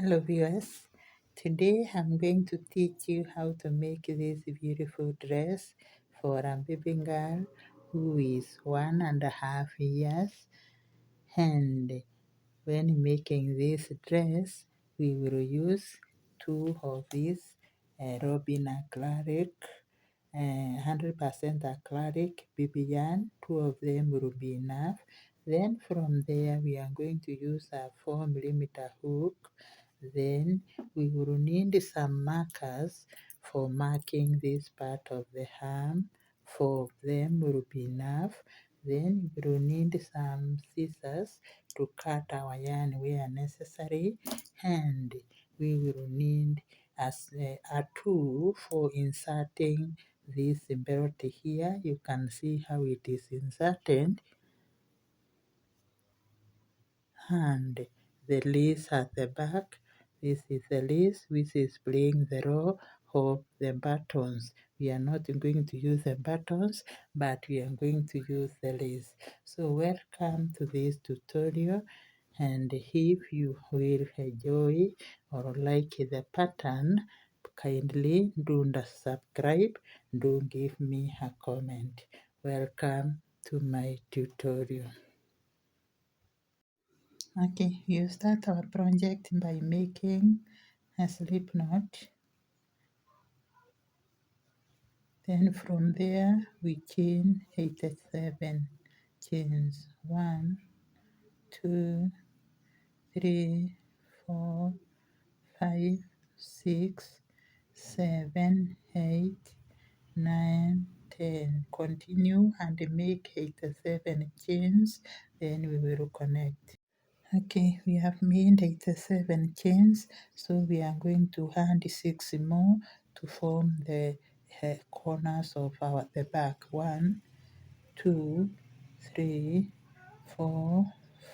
Hello viewers, today I'm going to teach you how to make this beautiful dress for a baby girl who is 1.5 years, and when making this dress we will use two of these robin acrylic 100% acrylic baby yarn. Two of them will be enough. Then from there we are going to use a 4mm hook. Then we will need some markers for marking this part of the arm. Four of them will be enough. Then we will need some scissors to cut our yarn where necessary, and we will need a tool for inserting this belt here. You can see how it is inserted, and the lace at the back. This is the lace which is playing the role of the buttons. We are not going to use the buttons, but we are going to use the lace. So welcome to this tutorial, and if you will enjoy or like the pattern, kindly do subscribe, do give me a comment. Welcome to my tutorial. Okay, we start our project by making a slip knot. Then from there we chain 87 chains. 1, 2, 3, 4, 5, 6, 7, 8, 9, 10. Continue and make 87 chains, then we will connect. Okay, we have made 87 chains, so we are going to add 6 more to form the corners of the back. 1, 2, 3, 4,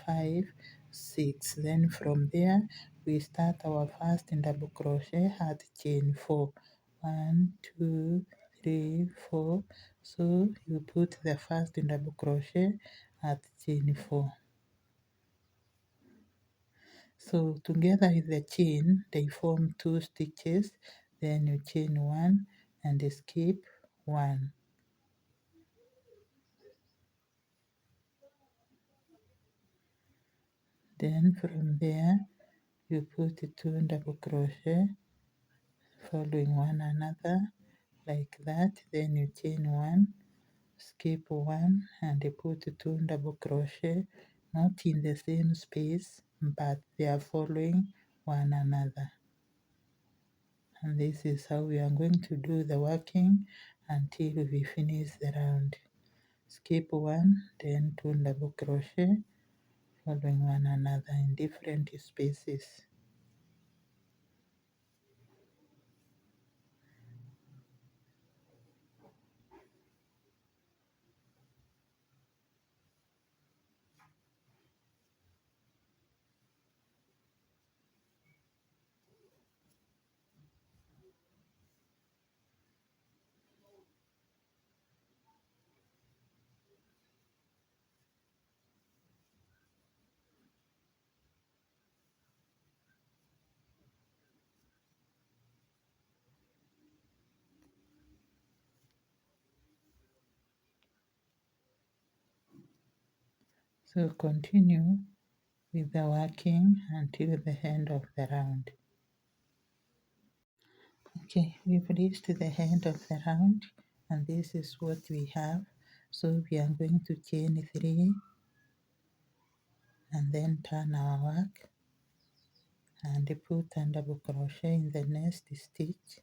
5, 6. Then from there we start our first double crochet at chain 4. 1, 2, 3, 4. So you put the first double crochet at chain 4. So together with the chain, they form 2 stitches. Then you chain 1 and skip 1. Then from there, you put 2 double crochet following one another like that. Then you chain 1, skip 1 and put 2 double crochet, not in the same space, but they are following one another. And this is how we are going to do the working until we finish the round. Skip 1, then 2 double crochet following one another in different spaces. So continue with the working until the end of the round. Okay, we've reached the end of the round, and this is what we have. So we are going to chain 3 and then turn our work and put a double crochet in the next stitch,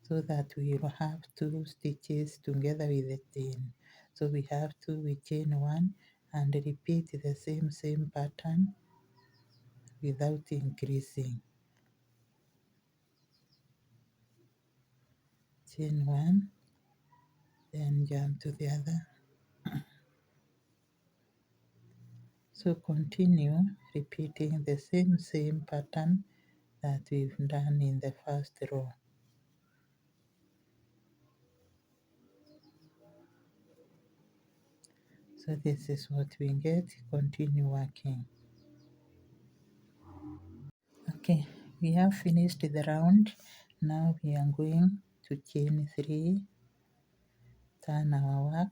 so that we will have 2 stitches together with the chain. So we have 2, we chain 1 and repeat the same pattern without increasing. Chain 1, then jump to the other. So continue repeating the same pattern that we've done in the first row. So this is what we get. Continue working. Okay, we have finished the round. Now we are going to chain 3, turn our work,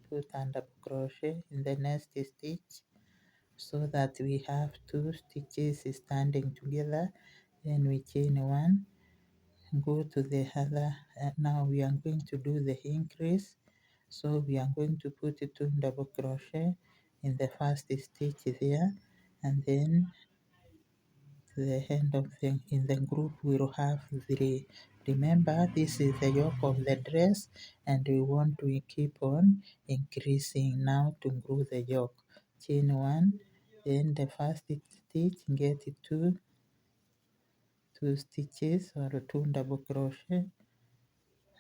put and double crochet in the next stitch so that we have 2 stitches standing together. Then we chain 1, go to the other. Now we are going to do the increase. So we are going to put 2 double crochet in the first stitch there, and then the end of the in the group we will have 3. Remember, this is the yoke of the dress, and we want to keep on increasing now to glue the yoke. Chain 1, then the first stitch, get 2 stitches or 2 double crochet,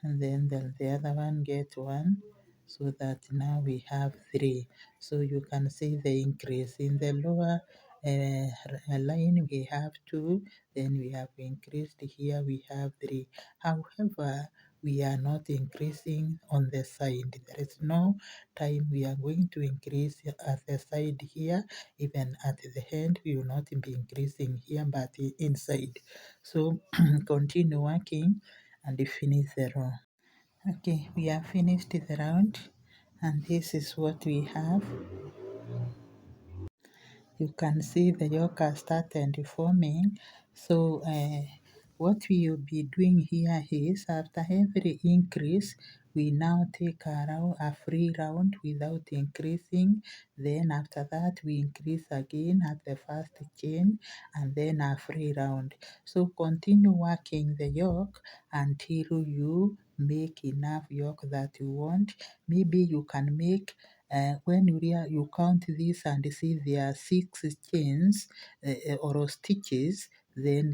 and then the other one get 1, so that now we have 3. So you can see the increase in the lower line we have 2, then we have increased here we have 3. However, we are not increasing on the side. There is no time we are going to increase at the side here. Even at the end we will not be increasing here but inside. So continue working and finish the row. Okay, we have finished the round, and this is what we have. You can see the yoke has started forming. So what we will be doing here is, after every increase, we now take a free round without increasing. Then after that we increase again at the first chain, and then a free round. So continue working the yoke until you make enough yoke that you want. Maybe you can make when you count this and see there are 6 chains or stitches, then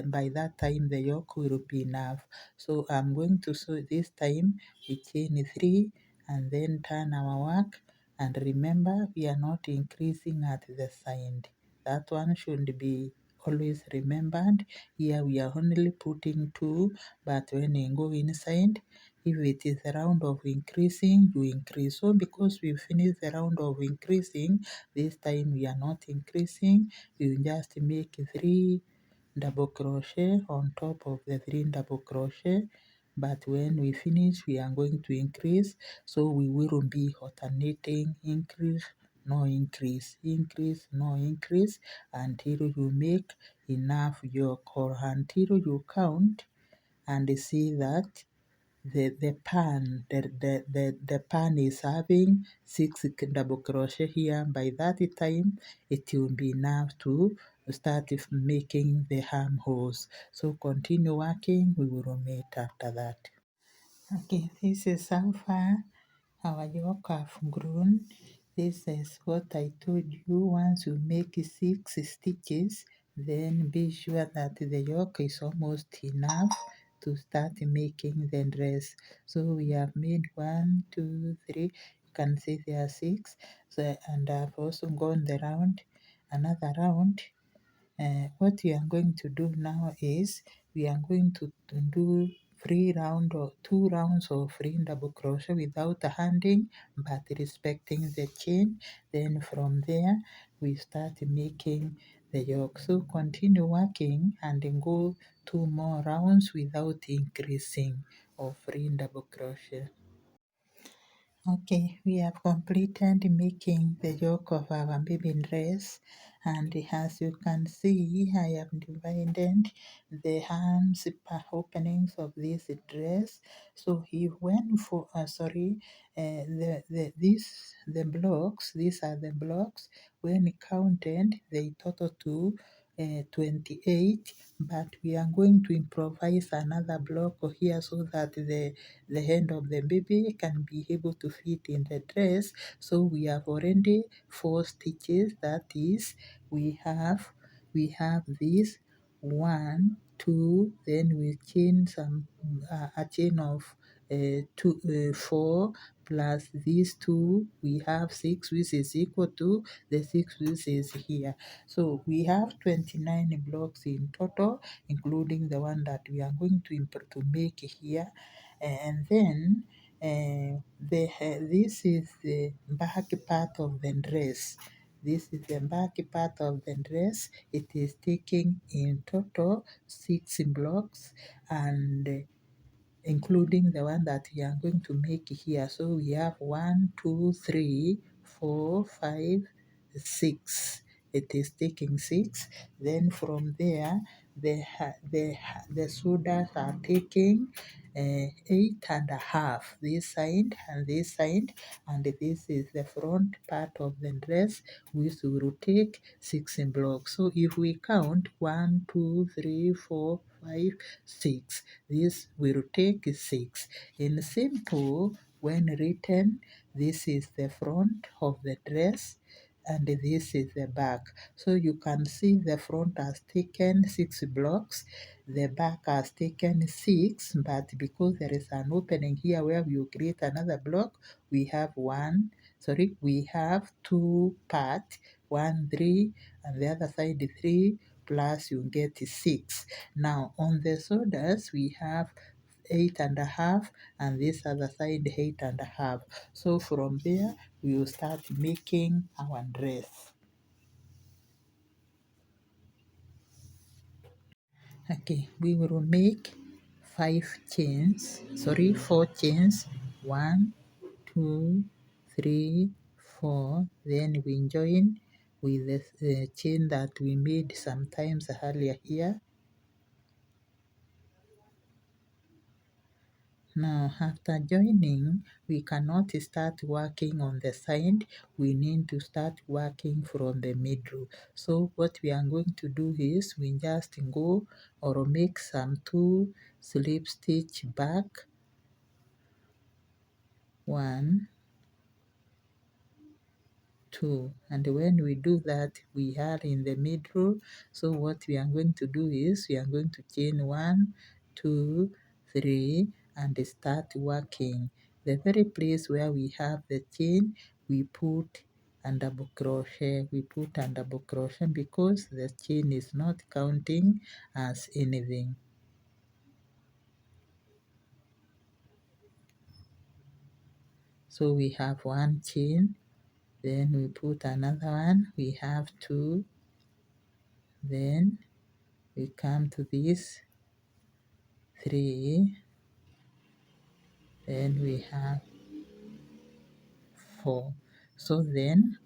by that time the yoke will be enough. So I'm going to sew this time we chain 3 and then turn our work, and remember we are not increasing at the side. That one should be always remembered. Here we are only putting 2, but when you go inside, if it is a round of increasing, you increase. So because we finished the round of increasing, this time we are not increasing. We just make 3 double crochet on top of the 3 double crochet. But when we finish, we are going to increase. So we will be alternating increase, no increase, increase, no increase, until you make enough yoke, or until you count and see that the pan is having 6 double crochet here. By that time it will be enough to start making the armholes. So continue working, we will meet after that. Okay, this is how far our yoke have grown. This is what I told you. Once you make 6 stitches, then be sure that the yoke is almost enough to start making the dress. So we have made 1, 2, 3. You can see there are 6. So, and I've also gone another round. What we are going to do now is we are going to do 2 rounds of free double crochet without handing, but respecting the chain. Then from there we start making the yoke. So continue working and then go 2 more rounds without increasing of free double crochet. Okay, we have completed making the yoke of our baby dress, and as you can see, I have divided the arms openings of this dress. So he went for the blocks. These are the blocks. When counted, they total to 28, but we are going to improvise another block here so that the hand of the baby can be able to fit in the dress. So we have already 4 stitches. That is, we have this 1, 2, then we chain a chain of 4 plus these 2, we have 6, which is equal to the 6 which is here. So we have 29 blocks in total, including the one that we are going to make here. And then this is the back part of the dress. This is the back part of the dress. It is taking in total 6 blocks, and including the one that we are going to make here. So we have 1, 2, 3, 4, 5, 6. It is taking 6. Then from there, the shoulders are taking 8.5. This side and this side, and this is the front part of the dress, which will take 6 blocks. So if we count 1, 2, 3, 4, 5, 6, this will take 6. In simple, when written, this is the front of the dress and this is the back. So you can see the front has taken 6 blocks, the back has taken 6, but because there is an opening here where we create another block, we have we have 2 parts, 1, 3, and the other side 3, plus you get 6. Now on the shoulders we have 8.5, and this other side 8.5. So from there we will start making our dress. Okay, we will make 4 chains. 1, 2, 3, 4. Then we join with the chain that we made sometimes earlier here. Now, after joining, we cannot start working on the side. We need to start working from the middle. So what we are going to do is we just go or make some 2 slip stitch back, 1, 2, and when we do that we are in the middle. So what we are going to do is we are going to chain 1, 2, 3, and start working. The very place where we have the chain, we put and double crochet. We put and double crochet because the chain is not counting as anything. So we have 1 chain, then we put another one, we have 2, then we come to this 3, then we have 4. So then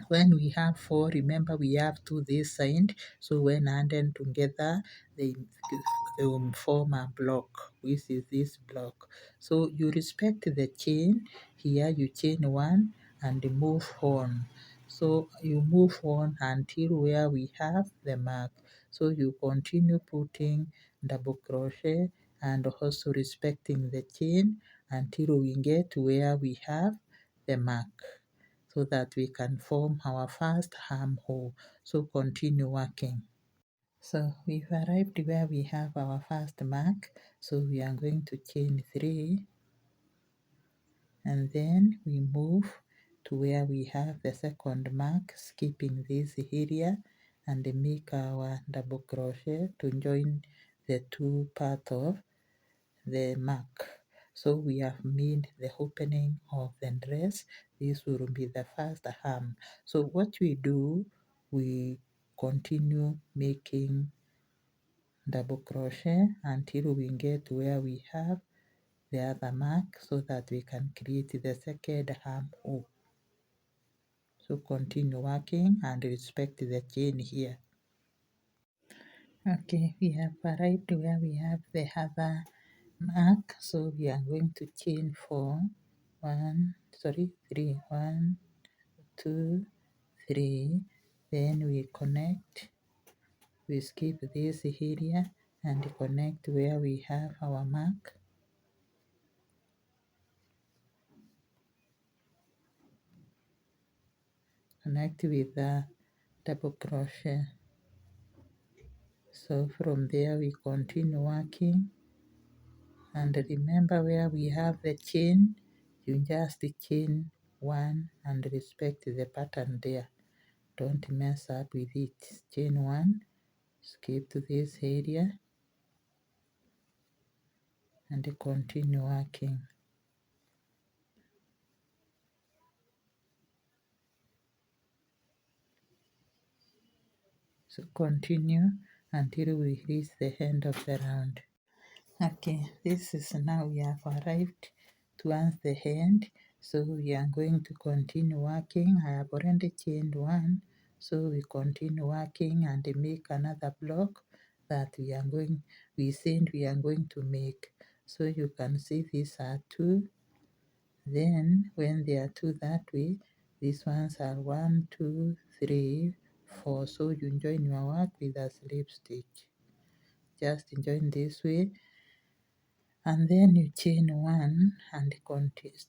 when we have 4, remember we have 2 this side, so when added together they will form a block, which is this block. So you respect the chain. Here you chain 1 and move on. So you move on until where we have the mark. So you continue putting double crochet and also respecting the chain until we get where we have the mark, so that we can form our first armhole. So continue working. So we've arrived where we have our first mark. So we are going to chain 3, and then we move to where we have the second mark, skipping this area, and make our double crochet to join the 2 parts of the mark. So we have made the opening of the dress. This will be the first arm. So what we do, we continue making double crochet until we get where we have the other mark, so that we can create the second armhole. So continue working and respect the chain here. Okay, we have arrived where we have the other mark. So we are going to chain 4, 3, 1, 2, 3. Then we connect, we skip this area and connect where we have our mark. Connect with the double crochet. So from there we continue working, and remember where we have the chain, you just chain 1 and respect the pattern there. Don't mess up with it. Chain 1, skip to this area and continue working. So continue until we reach the end of the round. Okay, this is now we have arrived towards the end. So we are going to continue working. I have already chained one. So we continue working and make another block that we said we are going to make. So you can see these are two. Then when they are two that way, these ones are 1, 2, 3, 4. So you join your work with a slip stitch. Just join this way, and then you chain one and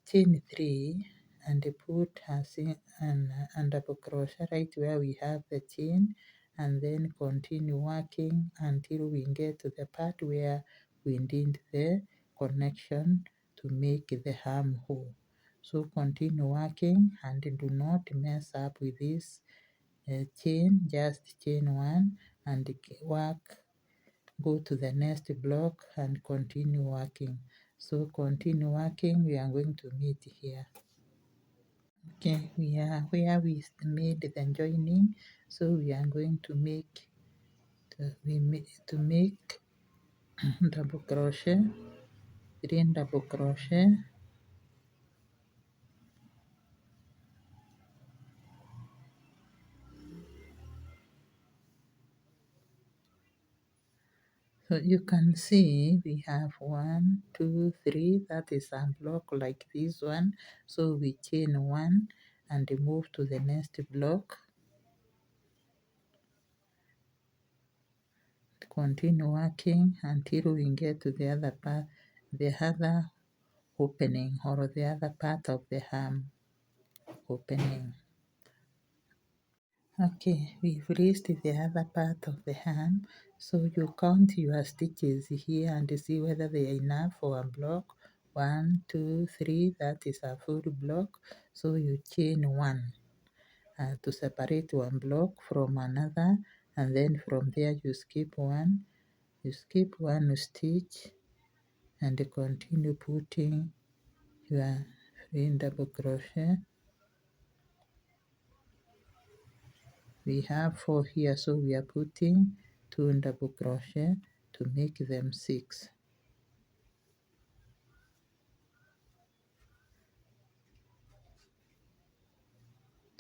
chain three and put an double crochet right where we have the chain, and then continue working until we get to the part where we need the connection to make the armhole. So continue working and do not mess up with this chain. Just chain one and work, go to the next block and continue working. So continue working, we are going to meet here. Okay, we are where we made the joining, so we are going to make double crochet, 3 double crochet, so you can see we have 1, 2, 3, that is a block like this one. So we chain one and move to the next block. Continue working until we get to the other part, the other opening or the other part of the arm opening. Okay, we've reached the other part of the arm, so you count your stitches here and see whether they are enough for a block. 1, 2, 3, that is a full block. So you chain one to separate one block from another, and then from there you skip one stitch and continue putting your 3 double crochet. We have 4 here, so we are putting 2 double crochet to make them 6.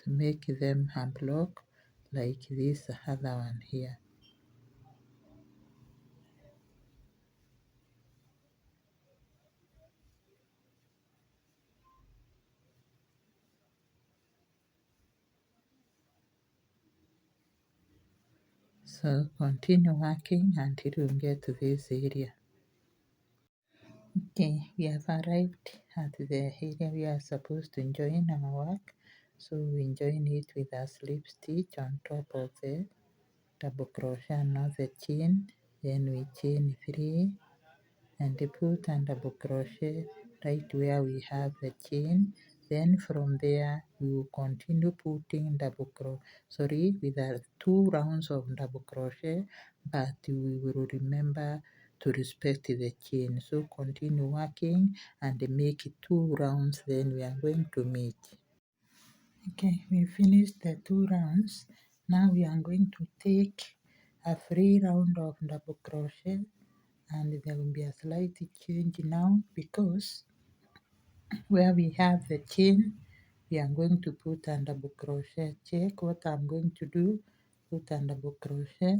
To make them a block like this other one here. So continue working until you get to this area. Okay, we have arrived at the area we are supposed to join our work. So we join it with a slip stitch on top of the double crochet, another chain, then we chain 3 and put a double crochet right where we have the chain. Then from there we will continue putting with 2 rounds of double crochet, but we will remember to respect the chain. So continue working and make 2 rounds, then we are going to meet. Okay, we finished the 2 rounds. Now we are going to take a free round of double crochet, and there will be a slight change now because where we have the chain, we are going to put a double crochet. Check what I'm going to do, put a double crochet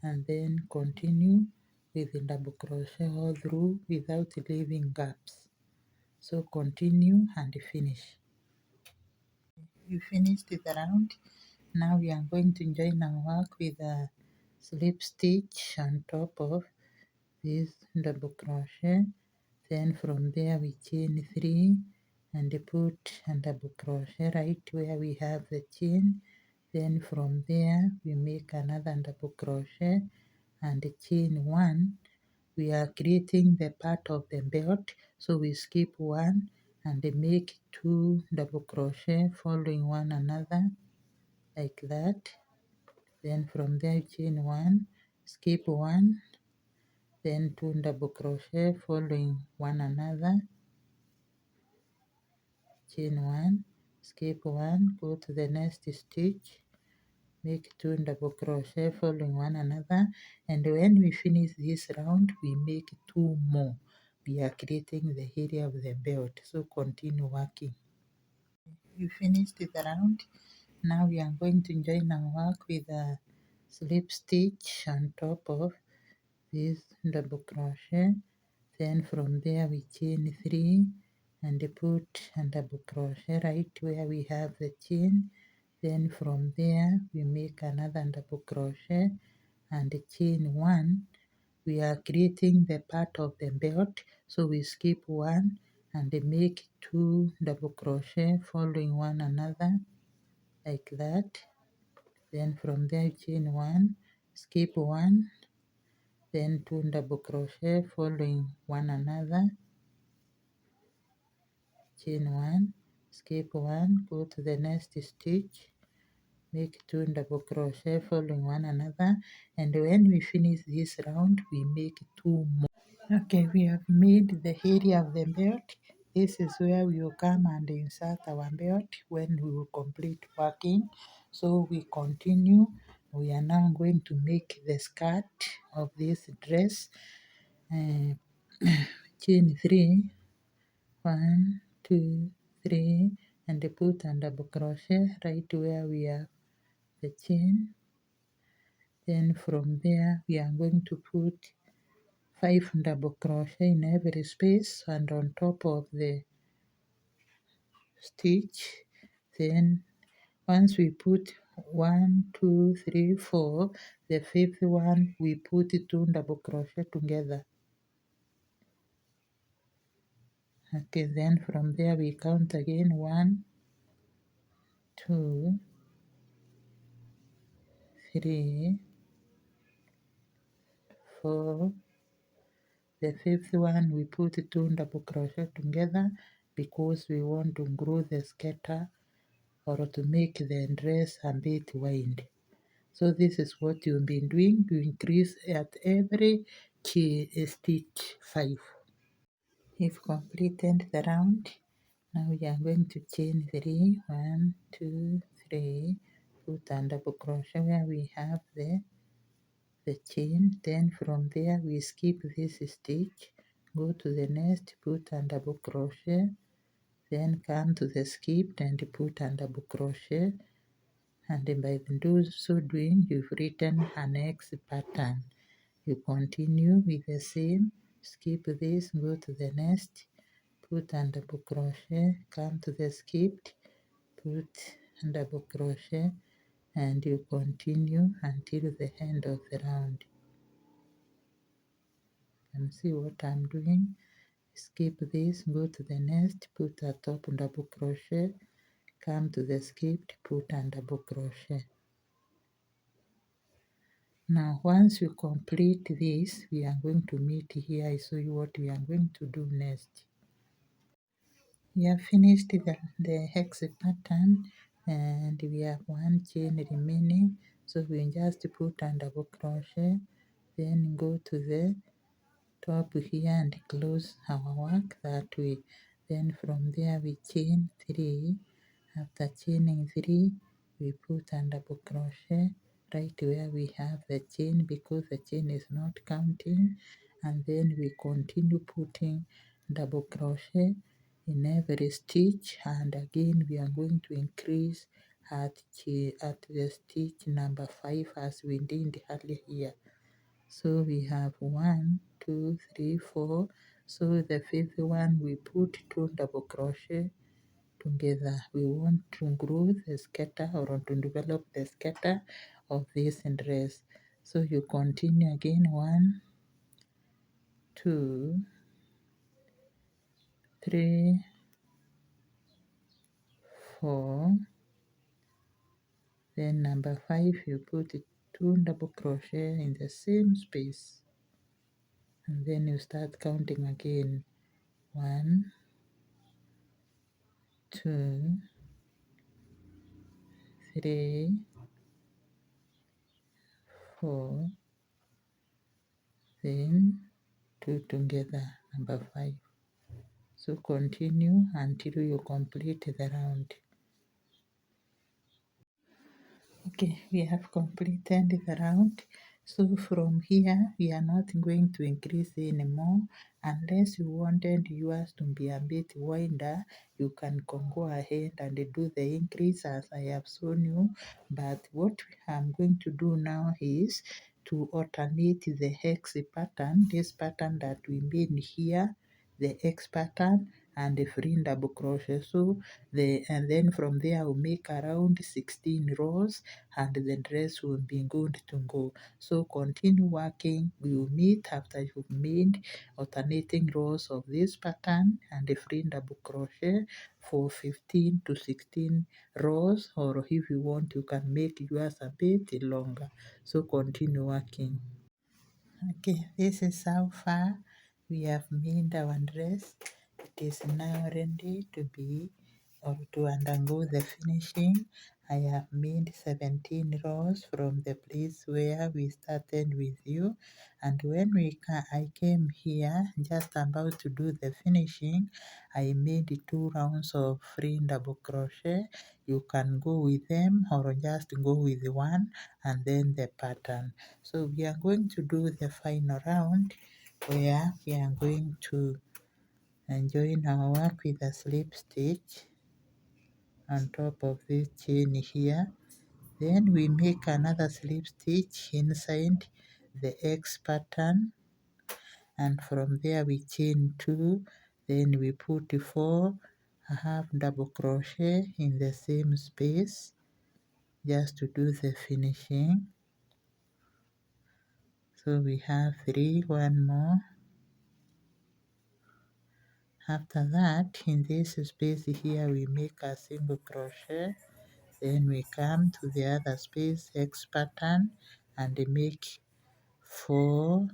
and then continue with the double crochet all through without leaving gaps. So continue and finish. We finished the round. Now we are going to join our work with a slip stitch on top of this double crochet. Then from there we chain 3 and put a double crochet right where we have the chain. Then from there we make another double crochet and chain 1. We are creating the part of the belt, so we skip 1 and make 2 double crochet following one another like that. Then from there chain 1, skip 1, then 2 double crochet following one another, chain 1, skip 1, go to the next stitch, make 2 double crochet following one another, and when we finish this round we make 2 more. We are creating the area of the belt, so continue working. We finished the round. Now we are going to join our work with a slip stitch on top of this double crochet. Then from there we chain 3 and put a double crochet right where we have the chain. Then from there we make another double crochet and chain 1. We are creating the part of the belt, so we skip 1 and make 2 double crochet following one another like that. Then from there chain 1, skip 1, then 2 double crochet following one another, chain 1, skip 1, go to the next stitch, make 2 double crochet following one another, and when we finish this round we make 2 more. Okay, we have made the area of the belt. This is where we will come and insert our belt when we will complete working. So we continue. We are now going to make the skirt of this dress. Uh, chain 3, 1, 2, 3, and put a double crochet right where we have the chain. Then from there we are going to put 5 double crochet in every space and on top of the stitch. Then once we put 1, 2, 3, 4, the fifth one we put 2 double crochet together. Okay, then from there we count again 1, 2, 3, 4. The fifth one we put 2 double crochet together because we want to grow the skater or to make the dress a bit wide. So this is what you've been doing. You increase at every stitch 5. You've completed the round. Now we are going to chain 3, 1, 2, 3, put a double crochet where we have the chain. Then from there we skip this stitch, go to the next, put a double crochet, then come to the skip and put a double crochet, and by so doing you've written an X pattern. You continue with the same, skip this, go to the next, put a double crochet, come to the skip, put a double crochet, and you continue until the end of the round. And see what I'm doing. Skip this, go to the next, put a top double crochet, come to the skip, put a double crochet. Now once you complete this, we are going to meet here. I show you what we are going to do next. We have finished the hex pattern and we have 1 chain remaining, so we just put a double crochet, then go to the top here and close our work that way. Then from there we chain 3. After chaining 3 we put a double crochet right where we have the chain because the chain is not counting, and then we continue putting double crochet in every stitch, and again we are going to increase at the stitch number 5 as we did earlier here. So we have 1, 2, 3, 4. So the fifth one we put 2 double crochet together. We want to grow the skater or to develop the skater of this dress. So you continue again 1, 2, 3, 4. Then number 5 you put 2 double crochet in the same space, and then you start counting again 1, 2, 3, 4, then 2 together, number 5. So continue until you complete the round. Okay, we have completed the round. So from here, we are not going to increase anymore. Unless you wanted yours to be a bit wider, you can go ahead and do the increase as I have shown you. But what I'm going to do now is to alternate the hex pattern, this pattern that we made here, the X pattern and the free double crochet. So and then from there I'll make around 16 rows and the dress will be good to go. So continue working. We will meet after you've made alternating rows of this pattern and the free double crochet for 15 to 16 rows, or if you want you can make yours a bit longer. So continue working. Okay, this is how far we have made our dress. It is now ready to be or to undergo the finishing. I have made 17 rows from the place where we started with you, and when I came here just about to do the finishing, I made 2 rounds of free double crochet. You can go with them or just go with one and then the pattern. So we are going to do the final round where we are going to join our work with a slip stitch on top of this chain here. Then we make another slip stitch inside the X pattern, and from there we chain 2. Then we put 4 half double crochet in the same space just to do the finishing. So we have 3, one more. After that, in this space here we make a single crochet, then we come to the other space X pattern and make 4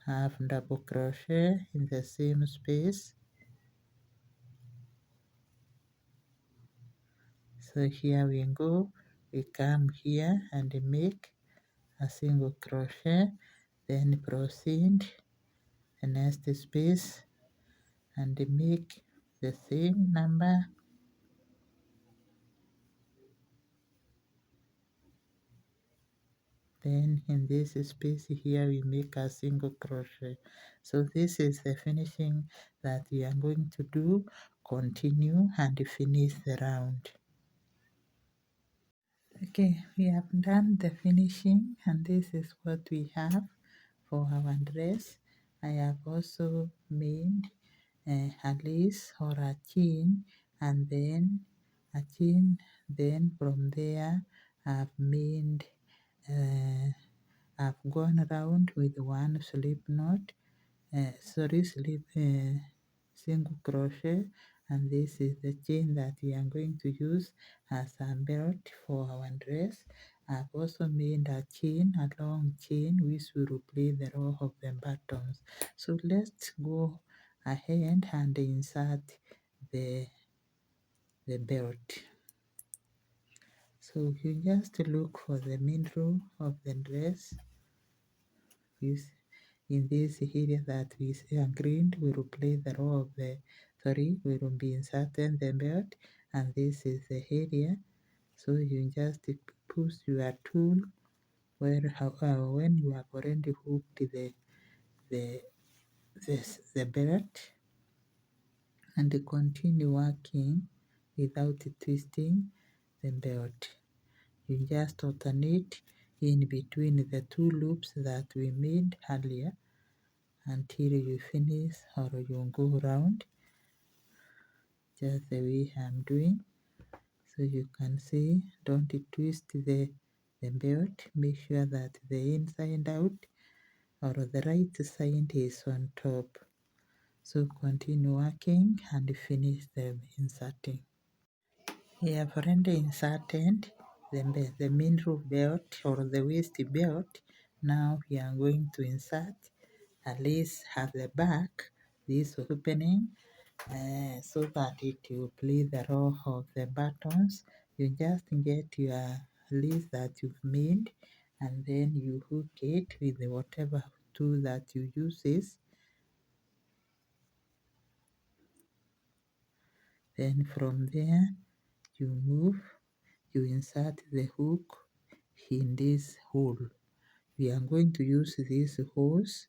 half double crochet in the same space. So here we go, we come here and make a single crochet, then proceed the next space and make the same number. Then in this space here we make a single crochet. So this is the finishing that we are going to do. Continue and finish the round. Okay, we have done the finishing and this is what we have for our dress. I have also made a lace or a chain, and then a chain, then from there I've made I've gone around with one slip knot, single crochet, and this is the chain that we are going to use as a belt for our dress. I've also made a chain, a long chain, which will replace the row of the buttons. So let's go ahead and insert the belt. So you just look for the middle of the dress. In this area that we agreed, we will play the role of we will be inserting the belt, and this is the area. So you just push your tool when you have already hooked the, the belt, and continue working without twisting the belt. You just alternate in between the 2 loops that we made earlier until you finish or you go round just the way I'm doing. So you can see, don't twist the belt. Make sure that the inside out or the right side is on top. So continue working and finish the inserting. We have already inserted the middle belt or the waist belt. Now we are going to insert at least at the back this opening, so that it will play the role of the buttons. You just get your list that you've made and then you hook it with whatever tool that you use. Then from there you you insert the hook in this hole. We are going to use these holes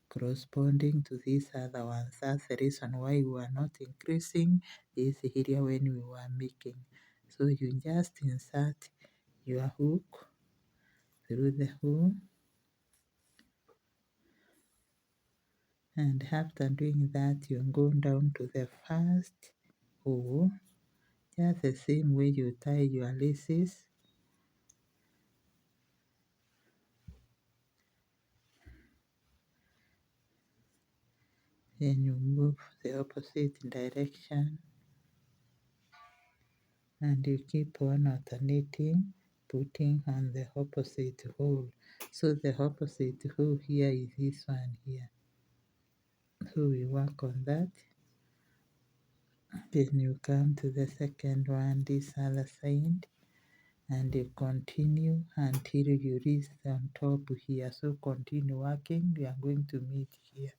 corresponding to these other ones. That's the reason why we are not increasing this area when we were making. So you just insert your hook through the hole, and after doing that you go down to the first hole, just the same way you tie your laces. Then you move the opposite direction and you keep on alternating, putting on the opposite hole. So the opposite hole here is this one here. So we work on that. Then you come to the second one, this other side, and you continue until you reach on top here. So continue working, we are going to meet here.